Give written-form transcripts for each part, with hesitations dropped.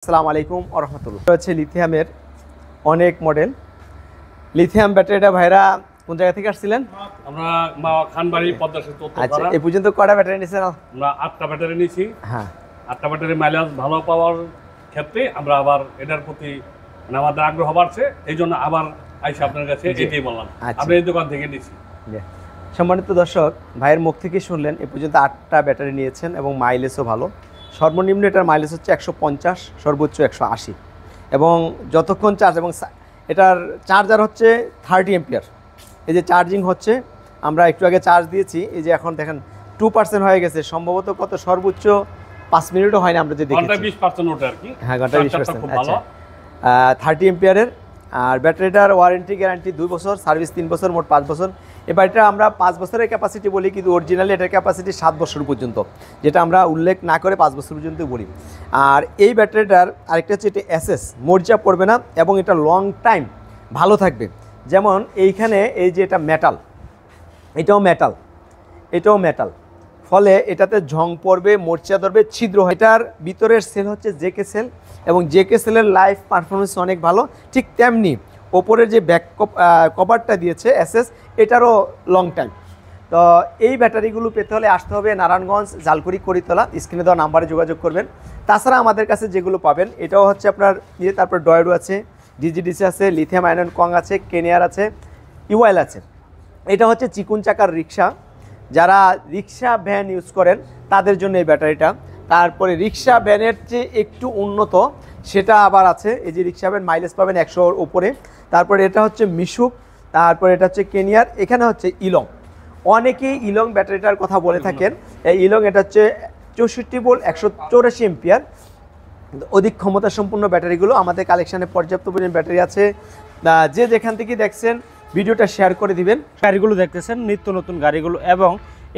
আসসালামু আলাইকুম ওয়া রাহমাতুল্লাহ। হচ্ছে লিথিয়ামের অনেক মডেল। লিথিয়াম ব্যাটারিটা ভাইরা কোন জায়গা থেকে আসছিলেন? আমরা খানবাড়ি পদ্মা সেতু। আচ্ছা, এই পর্যন্ত কয়টা ব্যাটারি নিয়েছেন? আমরা 8টা ব্যাটারি নিয়েছি। হ্যাঁ, 8টা ব্যাটারি মাইলেজ ভালো পাওয়ার ক্ষেত্রে আমরা আবার এটার প্রতি আমাদের আগ্রহ বাড়ছে, এই জন্য আবার আইসা আপনার কাছে এটাই বললাম। আমরা এই দোকান থেকে নিয়েছি। সম্মানিত দর্শক, ভাইয়ের মুখ থেকে শুনলেন এ পর্যন্ত 8টা ব্যাটারি নিয়েছেন এবং মাইলেজও ভালো। সর্বনিম্ন এটার মাইলেজ হচ্ছে 150, সর্বোচ্চ 180 এবং যতক্ষণ চার্জ, এবং এটার চার্জার হচ্ছে 30 এম্পিয়ার। এই যে চার্জিং হচ্ছে, আমরা একটু আগে চার্জ দিয়েছি, এই যে এখন দেখেন 2% হয়ে গেছে, সম্ভবত কত সর্বোচ্চ 5 মিনিটও হয় না আমরা যে দেখেছি। ঘন্টায় 20% ওঠে আর কি। হ্যাঁ, ঘন্টায় 20%। আচ্ছা, 30 এম্পিয়ারের। আর ব্যাটারিটার ওয়ারেন্টি গ্যারান্টি 2 বছর, সার্ভিস 3 বছর, মোট 5 বছর। এই ব্যাটারিটা আমরা 5 বছরের ক্যাপাসিটি বলি, কিন্তু অরিজিনালি এটার ক্যাপাসিটি 7 বছর পর্যন্ত, যেটা আমরা উল্লেখ না করে 5 বছর পর্যন্ত বলি। আর এই ব্যাটারিটার আরেকটা হচ্ছে এটা এসএস, মরিচা পড়বে না এবং এটা লং টাইম ভালো থাকবে। যেমন এইখানে এই যে এটা মেটাল, এটাও মেটাল, এটাও মেটাল, ফলে এটাতে ঝং পড়বে, মরচা ধরবে, ছিদ্র হয়। এটার ভিতরের সেল হচ্ছে জেকে সেল এবং জেকে সেলের লাইফ পারফরমেন্স অনেক ভালো। ঠিক তেমনি ওপরের যে ব্যাক কভারটা দিয়েছে এসএস, এটারও লং টাইম। তো এই ব্যাটারিগুলো পেতে হলে আসতে হবে নারায়ণগঞ্জ, জালকুড়ি, করিতলা। স্ক্রিনে দেওয়া নাম্বারে যোগাযোগ করবেন। তাছাড়া আমাদের কাছে যেগুলো পাবেন, এটাও হচ্ছে আপনার ইয়ে, তারপর ডয়েডো আছে, ডিজিডিসি আছে, লিথিয়াম আয়রন কং আছে, কেনিয়ার আছে, ইউআইএল আছে। এটা হচ্ছে চিকুন চাকার রিক্সা, যারা রিক্সা ভ্যান ইউজ করেন তাদের জন্য এই ব্যাটারিটা। তারপরে রিক্সা ভ্যানের যে একটু উন্নত সেটা আবার আছে, এই যে রিক্সা ভ্যান মাইলেজ পাবেন 100-র উপরে। তারপরে এটা হচ্ছে মিশুক, তারপরে এটা হচ্ছে কেনিয়ার, এখানে হচ্ছে ইলং। অনেকেই ইলং ব্যাটারিটার কথা বলে থাকেন। এই ইলং এটা হচ্ছে 64 ভোল্ট, 184 এম্পিয়ার, অধিক ক্ষমতা সম্পন্ন ব্যাটারিগুলো আমাদের কালেকশানে পর্যাপ্ত পরিমাণ ব্যাটারি আছে। যে যেখান থেকে দেখছেন ভিডিওটা শেয়ার করে দিবেন। গাড়িগুলো দেখতেছেন নিত্য নতুন গাড়িগুলো, এবং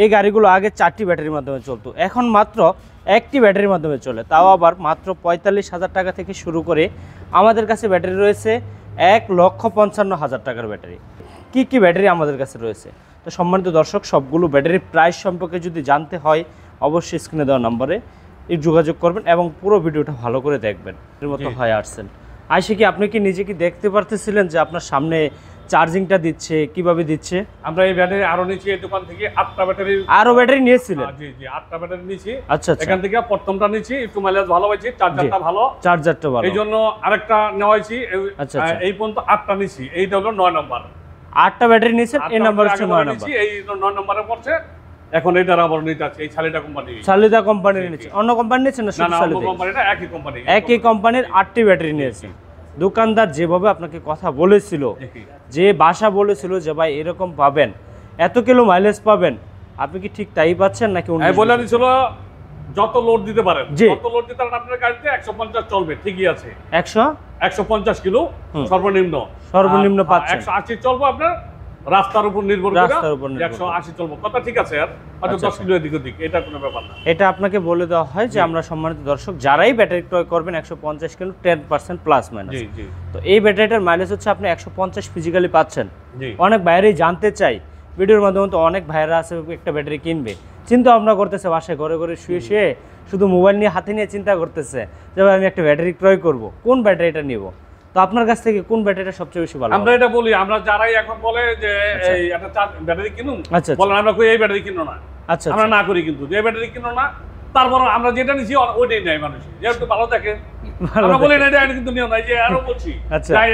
এই গাড়িগুলো আগে 4টি ব্যাটারির মাধ্যমে চলতো, এখন মাত্র 1টি ব্যাটারির মাধ্যমে চলে, তাও আবার মাত্র 45,000 টাকা থেকে শুরু করে আমাদের কাছে ব্যাটারি রয়েছে 1,55,000 টাকার ব্যাটারি। কি ব্যাটারি আমাদের কাছে রয়েছে? তো সম্মানিত দর্শক, সবগুলো ব্যাটারির প্রাইস সম্পর্কে যদি জানতে হয় অবশ্যই স্ক্রিনে দেওয়া নম্বরে যোগাযোগ করবেন এবং পুরো ভিডিওটা ভালো করে দেখবেন। এর মতো হয় আসছেন আইসে কি আপনি কি নিজে কি দেখতে পারতেছিলেন যে আপনার সামনে চার্জিংটা দিচ্ছে, কিভাবে দিচ্ছে? আমরা এই ব্যাটারি আরো নিয়েছি, এই দোকান থেকে 8টা ব্যাটারি। আরো ব্যাটারি নিয়েছিলেন? জি জি, 8টা ব্যাটারি নিয়েছি। আচ্ছা, এখান থেকে প্রথমটা নিয়েছি, একটু মাইলেজ ভালো হয়েছে, চার্জারটা ভালো, চার্জারটা ভালো, এই জন্য আরেকটা নেওয়া হয়েছি। আচ্ছা, এই পর্যন্ত 8টা নিয়েছি, এইটা হলো 9 নম্বর। 8টা ব্যাটারি নিয়েছেন, এই নাম্বার হচ্ছে 9 নম্বর, এই 9 নম্বরে পড়ছে। এখন এইটার আবার নিতে আছে, এই শালিদা কোম্পানি। শালিদা কোম্পানি নিয়েছে? অন্য কোম্পানি নিয়েছেন না? না, অন্য কোম্পানি না, একই কোম্পানি। একই কোম্পানির 8টি ব্যাটারি নিয়েছেন। দোকানদার যেভাবে আপনাকে কথা বলেছিল, যে ভাষা বলেছিল যে ভাই এরকম পাবেন, এত কিলো মাইলেজ পাবেন, আপনি কি ঠিক তাই পাচ্ছেন নাকি? বলে দিছিল যত লোড দিতে পারেন, যত লোড দিতে পারেন আপনার গাড়িতে 150 চলবে, ঠিকই আছে। 150 কিলো সর্বনিম্ন পাচ্ছেন। 180 চলবে আপনার রাস্তার উপর নির্ভর করে, 180 চলবে, কথা ঠিক আছে। আর হয়তো 10 কিলো এদিক ওদিক, এটা কোনো ব্যাপার না। এটা আপনাকে বলে দেওয়া হয় যে আমরা সম্মানিত দর্শক, যারাই ব্যাটারি ক্রয় করবেন 150 কিলো 10% প্লাস মাইনাস। তো এই ব্যাটারিটার মাইলেজ হচ্ছে আপনি 150 ফিজিক্যালি পাচ্ছেন। অনেক বাইরেই জানতে চাই, ভিডিওর মাধ্যমে তো অনেক ভাইরা আছে একটা ব্যাটারি কিনবে, চিন্তা ভাবনা করতেছে, বাসায় ঘরে ঘরে শুয়ে শুধু মোবাইল নিয়ে হাতে নিয়ে চিন্তা করতেছে যে ভাই আমি একটা ব্যাটারি ক্রয় করব, কোন ব্যাটারিটা নিব। তো আপনার কাছ থেকে কোন ব্যাটারিটা সবচেয়ে বেশি ভালো? আমরা এটা বলি, আমরা যারাই এখন বলে যে এই একটা ব্যাটারি কিনুন, বলেন আমরা কই এই ব্যাটারি কিনো না। আচ্ছা, আমরা না করি কিন্তু এই ব্যাটারি কিনো না, তারপর আমরা যেটা নিছি ওইটাই নেয় মানুষ, যেহেতু ভালো থাকে। আমরা বলি না এটা কিন্তু নিও না, যে আরো বলছি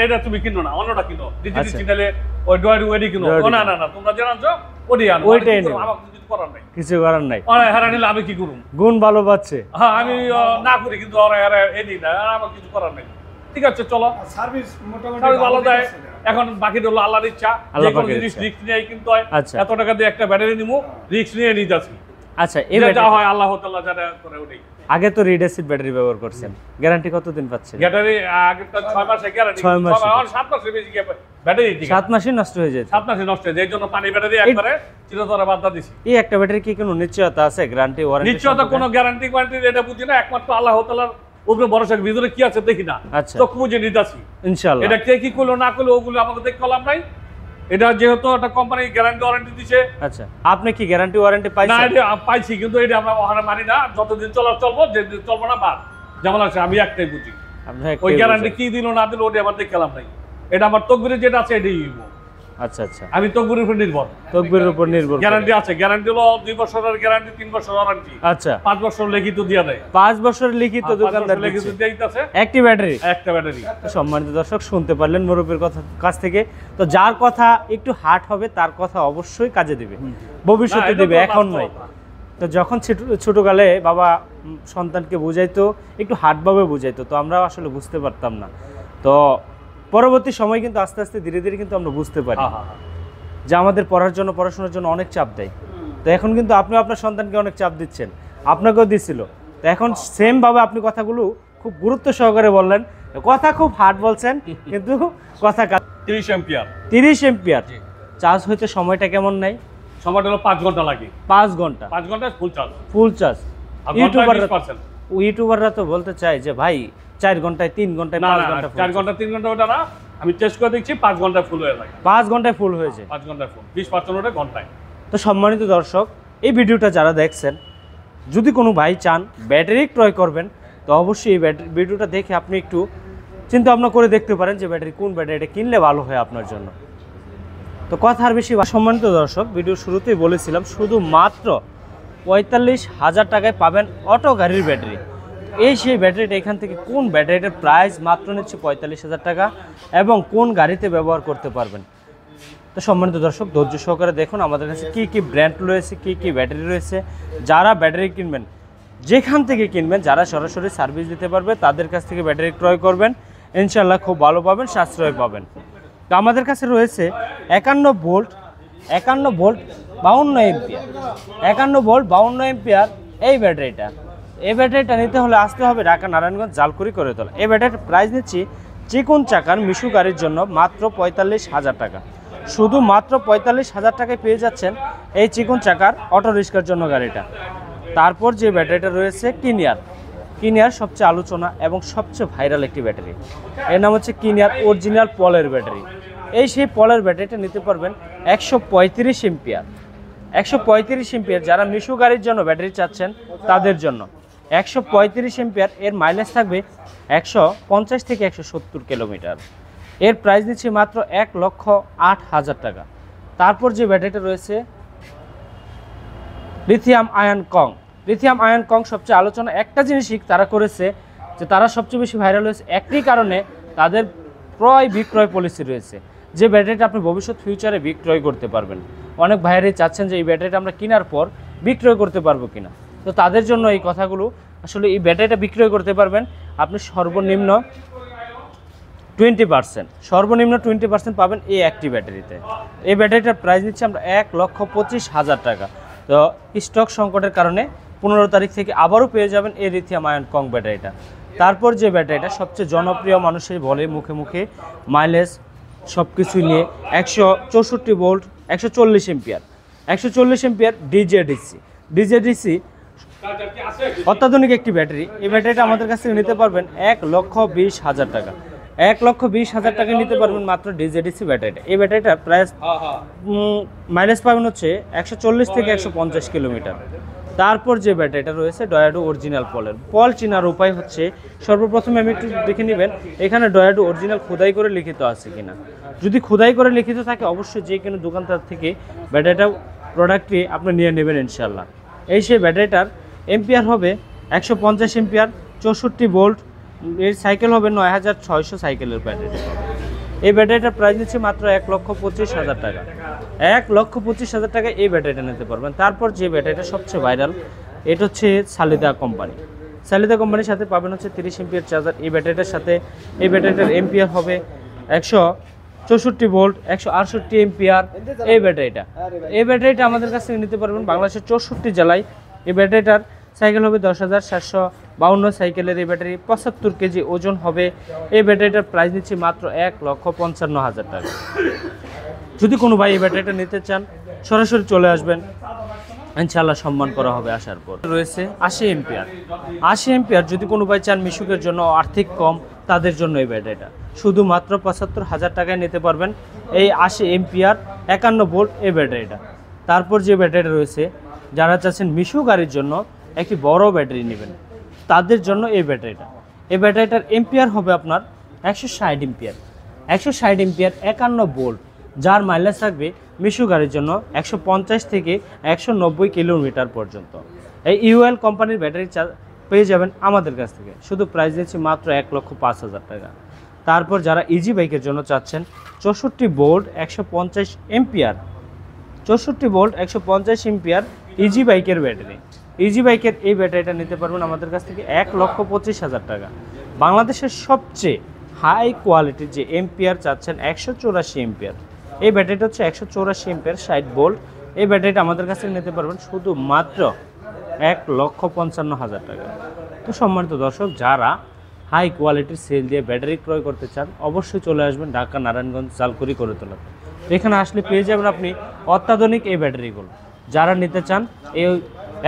এটা তুমি কিনো না, অন্যটা কিনো, ডিজিটাল চ্যানেলে ওই ডয়েড ওইডি কিনো। না না না, তোমরা জানাছো ওইটাই আনো, ওইটাই নিও, আমার কিছু করার নাই, কিছু করার নাই। হারা নিলে আমি কি করব? গুণ ভালো পাচ্ছে। হ্যাঁ, আমি না করি কিন্তু এডি না, আমার কিছু করার নাই। ঠিক আছে, চলো, সার্ভিস মোটামুটি ভালো দেয়। এখন বাকি হলো আল্লাহর ইচ্ছা, যে কোনো জিনিস রিস্ক নিয়ে কিনতে হয়। এত টাকা দিয়ে একটা ব্যাটারি নিমু, রিস্ক নিয়ে নিতে আছি। আচ্ছা, এই যেটা হয় আল্লাহ তাআলা জানে করে ওটাই। আগে তো রিড অ্যাসিড ব্যাটারি ব্যবহার করছেন, গ্যারান্টি কতদিন পাচ্ছেন? ব্যাটারি আগে তো 6 মাসের গ্যারান্টি, 6 মাস, 7 মাসের বেশি ব্যাটারি, 7 মাসে নষ্ট হয়ে যায়। 7 মাসে নষ্ট হয়ে যায়, এই জন্য পানি ব্যাটারি একবারে চিরতরে বাদ দিছি। এই একটা ব্যাটারি কি কোনো নিশ্চয়তা আছে, গ্যারান্টি ওয়ারেন্টি? নিশ্চয়তা কোনো গ্যারান্টি এটা বুঝি না, একমাত্র আল্লাহ তাআলার উপরে ভরসা, ভিতরে কি আছে দেখি না, চোখ বুঝে নিতাছি ইনশাআল্লাহ। এটা কে কি করলো না করলো ওগুলো আমাকে দেখতে কলাম নাই। এটা যেহেতু একটা কোম্পানি গ্যারান্টি ওয়ারেন্টি দিছে। আচ্ছা, আপনি কি গ্যারান্টি ওয়ারেন্টি পাইছেন? না, এটা পাইছি, কিন্তু এটা আমরা ওখানে মানি না, যতদিন চলবো, যেদিন চলবো না বাদ। যেমন আছে আমি একটাই বুঝি, ওই গ্যারান্টি কি দিল না দিল ওটা আমার দেখে খেলাম নাই, এটা আমার তকবিরে যেটা আছে এটাই। আচ্ছা আচ্ছা, আমি তকবিরের উপর নির্ভর, তকবিরের উপর নির্ভর। গ্যারান্টি আছে, গ্যারান্টি হলো 2 বছরের গ্যারান্টি, 3 বছর ওয়ারেন্টি, আচ্ছা 5 বছর লিখিত দিয়া দেয়, 5 বছর লিখিত দোকানদার লিখিত দিতেছে, একটি ব্যাটারি, একটা ব্যাটারি। সম্মানিত দর্শক শুনতে পারলেন মুরব্বির কথা কাছ থেকে। তো যার কথা একটু হার্ড হবে তার কথা অবশ্যই কাজে দিবে, ভবিষ্যতে দিবে, এখন নয়। তো যখন ছোটকালে বাবা সন্তানকে বুঝাইতো, একটু হার্ডভাবে বুঝাইতো, তো আমরা আসলে বুঝতে পারতাম না। তো পরবর্তী সময় কিন্তু আস্তে আস্তে ধীরে ধীরে কিন্তু আমরা বুঝতে পারি যে আমাদের পড়াশোনার জন্য অনেক চাপ দেয়। তো এখন কিন্তু আপনি আপনার সন্তানকে অনেক চাপ দিচ্ছেন, আপনাকেও দিছিল। তো এখন সেম ভাবে আপনি কথাগুলো খুব গুরুত্ব সহকারে বললেন, কথা খুব হার্ড বলছেন কিন্তু কথা 30 এম্পিয়ার, 30 এম্পিয়ার চার্জ হইতে সময়টা কেমন নাই? সময়টা হলো 5 ঘন্টা লাগে, 5 ঘন্টা, 5 ঘন্টা ফুল চার্জ, ফুল চার্জ। ইউটিউবাররা তো বলতে চাই যে ভাই 4 ঘন্টায় 3 ঘন্টায় 5 ঘন্টা, 4 ঘন্টা 3 ঘন্টা ওটা না, আমি টেস্ট করে দেখছি 5 ঘন্টায় ফুল হয়ে যায়, 5 ঘন্টায় ফুল হয়েছে, 5 ঘন্টায় ফুল, 20% ওটা ঘন্টায়। তো সম্মানিত দর্শক, এই ভিডিওটা যারা দেখছেন, যদি কোনো ভাই চান ব্যাটারি ক্রয় করবেন, তো অবশ্যই এই ভিডিওটা দেখে আপনি একটু চিন্তা ভাবনা করে দেখতে পারেন যে কোন ব্যাটারিটা কিনলে ভালো হয় আপনার জন্য। তো কথা আর বেশি, সম্মানিত দর্শক, ভিডিও শুরুতেই বলেছিলাম শুধুমাত্র 45,000 টাকায় পাবেন অটো গাড়ির ব্যাটারি। সেই ব্যাটারিটা এখান থেকে কোন ব্যাটারিটার প্রাইস মাত্র নিচ্ছে 45,000 টাকা, এবং কোন গাড়িতে ব্যবহার করতে পারবেন। তো সম্মানিত দর্শক, ধৈর্য সহকারে দেখুন আমাদের কাছে কী কী ব্র্যান্ড রয়েছে, কী কী ব্যাটারি রয়েছে। যারা ব্যাটারি কিনবেন, যেখান থেকে কিনবেন, যারা সরাসরি সার্ভিস দিতে পারবে তাদের কাছ থেকে ব্যাটারি ক্রয় করবেন, ইনশাল্লাহ খুব ভালো পাবেন, সাশ্রয় পাবেন। তো আমাদের কাছে রয়েছে 51 ভোল্ট 52 এম্পিয়ার, 51 ভোল্ট 52 এম্পিয়ার এই ব্যাটারিটা নিতে হলে আসতে হবে ঢাকা নারায়ণগঞ্জ জালকুড়ি করে তোলা। এই ব্যাটারির প্রাইস নিচ্ছি চিকুন চাকার মিশু গাড়ির জন্য মাত্র 45,000 টাকা। শুধু মাত্র 45,000 টাকায় পেয়ে যাচ্ছেন এই চিকুন চাকার অটো রিক্সার জন্য গাড়িটা। তারপর যে ব্যাটারিটা রয়েছে কিনিয়ার সবচেয়ে আলোচনা এবং সবচেয়ে ভাইরাল একটি ব্যাটারি, এর নাম হচ্ছে কিনিয়ার অরিজিনাল পলের ব্যাটারি। সেই পলের ব্যাটারিটা নিতে পারবেন 135 এম্পিয়ার। 135 এম্পিয়ার যারা মিশু গাড়ির জন্য ব্যাটারি চাচ্ছেন তাদের জন্য 135 এম্পিয়ার, এর মাইলেজ থাকবে 150 থেকে 170 কিলোমিটার। এর প্রাইস দিচ্ছি মাত্র 1,08,000 টাকা। তারপর যে ব্যাটারিটা রয়েছে লিথিয়াম আয়ন কং সবচেয়ে আলোচনা। একটা জিনিসই তারা করেছে যে তারা সবচেয়ে বেশি ভাইরাল হয়েছে একটি কারণে, তাদের ক্রয় বিক্রয় পলিসি রয়েছে, যে ব্যাটারিটা আপনি ভবিষ্যৎ ফিউচারে বিক্রয় করতে পারবেন। অনেক ভাইয়েরাই চাচ্ছেন যে এই ব্যাটারিটা আমরা কেনার পর বিক্রয় করতে পারবো কিনা। তো তাদের জন্য এই কথাগুলো, আসলে এই ব্যাটারিটা বিক্রয় করতে পারবেন আপনি সর্বনিম্ন 20% পাবেন এই একটি ব্যাটারিতে। এই ব্যাটারিটার প্রাইস দিচ্ছি আমরা 1,25,000 টাকা। তো স্টক সংকটের কারণে 15 তারিখ থেকে আবারও পেয়ে যাবেন এই লিথিয়াম আয়ন কং ব্যাটারিটা। তারপর যে ব্যাটারিটা সবচেয়ে জনপ্রিয়, মানুষের বলে মুখে মুখে, মাইলেজ সব কিছুই নিয়ে 164 ভোল্ট 140 এম্পিয়ার ডিজেডিসি অত্যাধুনিক একটি ব্যাটারি। এই ব্যাটারিটা আমাদের কাছ থেকে নিতে পারবেন 1,20,000 টাকা। 1,20,000 টাকা নিতে পারবেন মাত্র ডিজেডিসি ব্যাটারিটা। এই ব্যাটারিটার প্রাইস মাইলেজ পাবেন হচ্ছে 140 থেকে 150 কিলোমিটার। তারপর যে ব্যাটারিটা রয়েছে ডয়াডো অরিজিনাল পল চেনার উপায় হচ্ছে, সর্বপ্রথমে আমি একটু দেখে নেবেন এখানে ডয়াডো অরিজিনাল খোদাই করে লিখিত আছে কিনা। যদি খোদাই করে লিখিত থাকে অবশ্যই যে কোনো দোকানদার থেকে ব্যাটারিটা প্রোডাক্টটি আপনি নিয়ে নেবেন ইনশাল্লাহ। সেই ব্যাটারিটার এম্পিয়ার হবে 150 এম্পিয়ার, 64 ভোল্ট, এর সাইকেল হবে 9,600 সাইকেলের ব্যাটারি। এই ব্যাটারিটার প্রাইস নিচ্ছে মাত্র 1,25,000 টাকা। 1,25,000 টাকা এই ব্যাটারিটা নিতে পারবেন। তারপর যে ব্যাটারিটা সবচেয়ে ভাইরাল, এটা হচ্ছে সালিদা কোম্পানির সাথে পাবেন হচ্ছে 30 এম্পিয়ার চার্জার। এই ব্যাটারিটার সাথে এই ব্যাটারিটার এম্পিয়ার হবে 164 ভোল্ট 168 এম্পিয়ার। এই ব্যাটারিটা আমাদের কাছ থেকে নিতে পারবেন বাংলাদেশের 64 জেলায়। এই ব্যাটারিটার সাইকেল হবে 10,752 সাইকেলের। এই ব্যাটারি 75 কেজি ওজন হবে। এই ব্যাটারিটার প্রাইস নিচ্ছি মাত্র 1,55,000 টাকা। যদি কোনো ভাই এই ব্যাটারিটা নিতে চান সরাসরি চলে আসবেন, ইনশাআল্লাহ সম্মান করা হবে। আসার পর রয়েছে 80 এম্পিয়ার। যদি কোনো ভাই চান মিশুকের জন্য আর্থিক কম, তাদের জন্য এই ব্যাটারিটা শুধুমাত্র 75,000 টাকায় নিতে পারবেন এই 80 এম্পিয়ার 51 ভোল্ট এই ব্যাটারিটা। তারপর যে ব্যাটারিটা রয়েছে, যারা চাচ্ছেন মিশু গাড়ির জন্য একটি বড় ব্যাটারি নেবেন, তাদের জন্য এই ব্যাটারিটা। এই ব্যাটারিটার এম্পিয়ার হবে আপনার 160 এম্পিয়ার। 160 এম্পিয়ার 51 ভোল্ট, যার মাইলেজ থাকবে মিশু গাড়ির জন্য 150 থেকে 190 কিলোমিটার পর্যন্ত। এই ইউএল কোম্পানির ব্যাটারি পেয়ে যাবেন আমাদের কাছ থেকে। শুধু প্রাইস দিচ্ছি মাত্র 1,05,000 টাকা। তারপর যারা ইজি বাইকের জন্য চাচ্ছেন 64 volt 150 ampere, 64 volt 150 ampere easy বাইকের ব্যাটারি, ইজি বাইকের এই ব্যাটারিটা নিতে পারবেন আমাদের কাছ থেকে 1,25,000 টাকা। বাংলাদেশের সবচেয়ে হাই কোয়ালিটির যে এম্পিয়ার চাচ্ছেন 184 এম্পিয়ার, এই ব্যাটারিটা হচ্ছে 184 এম্পিয়ার 60 ভোল্ট। এই ব্যাটারিটা আমাদের কাছ থেকে নিতে পারবেন শুধু মাত্র 1,55,000 টাকা। তো সম্মানিত দর্শক, যারা হাই কোয়ালিটির সেল দিয়ে ব্যাটারি ক্রয় করতে চান অবশ্যই চলে আসবেন ঢাকা নারায়ণগঞ্জ জালকুড়ি করে তোলা। এখানে আসলে পেয়ে যাবেন আপনি অত্যাধুনিক এই ব্যাটারিগুলো। যারা নিতে চান, এই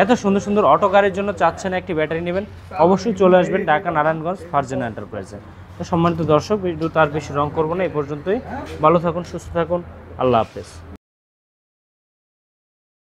এত সুন্দর সুন্দর অটো গাড়ির জন্য চাচ্ছেন একটি ব্যাটারি নেবেন, অবশ্যই চলে আসবেন ঢাকা নারায়ণগঞ্জ ফারজানা এন্টারপ্রাইজে। তো সম্মানিত দর্শক, ভিডিও তার বেশি রং করবো না, এই পর্যন্তই। ভালো থাকুন, সুস্থ থাকুন, আল্লাহ হাফেজ।